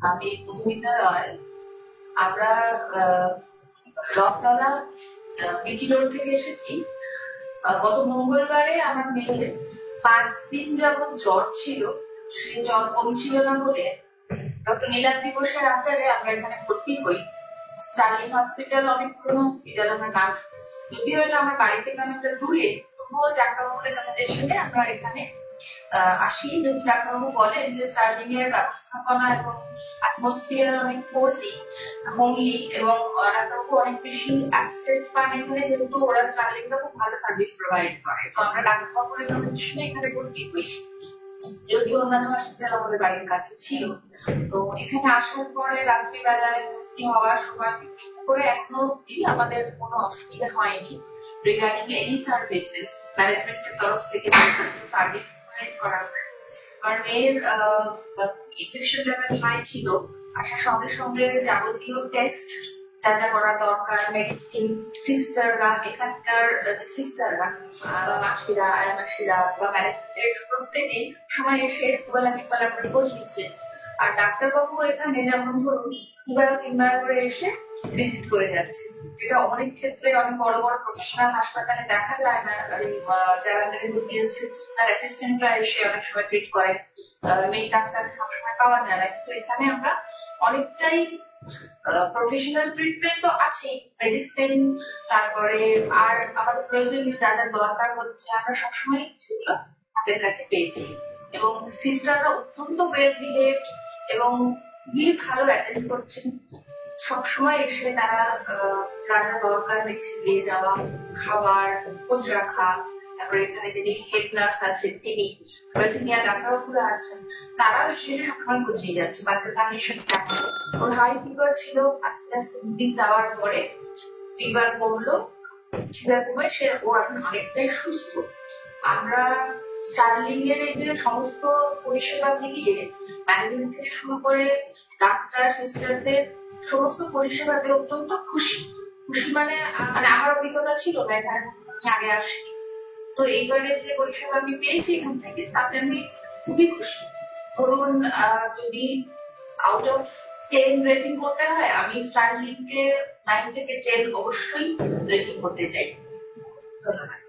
আমি মধুমিতা রয়। আমরা Rathtala BT road থেকে এসেছি। গত মঙ্গলবারে আমার মেয়ের 5 দিন যাবৎ জ্বর ছিল। সে জ্বর কমছিল না বলে ডক্টর নীলাদ্রি ঘোষের আন্ডারে আমরা এখানে ভর্তি হই। স্টার্লিং হসপিটাল অনেক পুরনো হসপিটাল, আমরা নাম শুনেছি। যদিও এটা আমার বাড়ি থেকে অনেকটা দূরে, তবুও ডাক্তারবাবুর রেকমেন্ডেশনে আমরা এখানে আসি। যদি ডাক্তারবাবু বলেন যে স্টার্লিং এর ব্যবস্থাপনা এবং অ্যাটমসফিয়ার অনেক কোজি, হোমলি, এবং ডাক্তারবাবু অনেক বেশি অ্যাক্সেস পান এখানে, যেহেতু ওরা স্টার্লিংটা খুব ভালো সার্ভিস প্রোভাইড করে। তো আমরা ডাক্তারবাবুর রেকমেন্ডেশনে এখানে ভর্তি হই, যদিও অন্যান্য হসপিটাল আমাদের বাড়ির কাছে ছিল। তো এখানে আসার পরে রাত্রিবেলায় ভর্তি হওয়ার সময় থেকে শুরু করে এখনো অব্দি আমাদের কোনো অসুবিধা হয়নি রিগার্ডিং এনি সার্ভিসেস। ম্যানেজমেন্টের তরফ থেকে সার্ভিস প্রোভাইড করা হয়। আমার মেয়ের ইনফেকশন লেভেল হাই ছিল। আসার সঙ্গে সঙ্গে যাবতীয় টেস্ট যা যা করা দরকার, মেডিসিন, সিস্টাররা, এখানকার সিস্টাররা, মাসিরা, আয়ামাসিরা বা ম্যানেজমেন্টের প্রত্যেকেই সময় এসে দুবেলা তিনবেলা করে খোঁজ নিচ্ছে। আর ডাক্তারবাবু এখানে যেমন ধরুন 2-3 বার করে এসে ভিজিট করে যাচ্ছে, যেটা অনেক ক্ষেত্রে অনেক বড় বড় প্রফেশনাল হাসপাতালে দেখা যায় না। যারা মেডিকেল দিয়েছে তার অ্যাসিস্ট্যান্টরা এসে অনেক সময় ট্রিট করে, মেয়ে ডাক্তার সবসময় পাওয়া যায় না। কিন্তু এখানে আমরা অনেকটাই প্রফেশনাল ট্রিটমেন্ট তো আছেই, মেডিসিন, তারপরে আর আমাদের প্রয়োজনীয় যা যা দরকার হচ্ছে আমরা সবসময় সেগুলো হাতের কাছে পেয়েছি। এবং সিস্টাররা অত্যন্ত ওয়েল বিহেভড এবং খুবই ভালো অ্যাটেন্ড করছেন। সবসময় এসে তারা যা যা দরকার মেডিসিন দিয়ে যাওয়া, খাবার, খোঁজ রাখা। তারপরে এখানে যিনি হেড নার্স আছেন তিনি, সিনিয়র ডাক্তারবাবুরা আছেন, তারাও এসে সবসময় খোঁজ নিয়ে যাচ্ছে বাচ্চার কন্ডিশন কেমন। ওর হাই ফিভার ছিল, আস্তে আস্তে 2 দিন যাওয়ার পরে ফিভার কমলো, ফিভার কমে ও এখন অনেকটাই সুস্থ। আমরা স্টার্লিং এর এই যে সমস্ত পরিষেবা মিলিয়ে ম্যানেজমেন্ট থেকে শুরু করে ডাক্তার সিস্টারদের সমস্ত পরিষেবাতে অত্যন্ত খুশি। মানে আমার অভিজ্ঞতা ছিল না, এখানে আগে আসি। তো এইবারে যে পরিষেবা আমি পেয়েছি এখান থেকে, তাতে আমি খুবই খুশি। ধরুন যদি আউট অফ 10 রেটিং করতে হয়, আমি স্টার্লিং কে 9 থেকে 10 অবশ্যই রেটিং করতে চাই। ধন্যবাদ।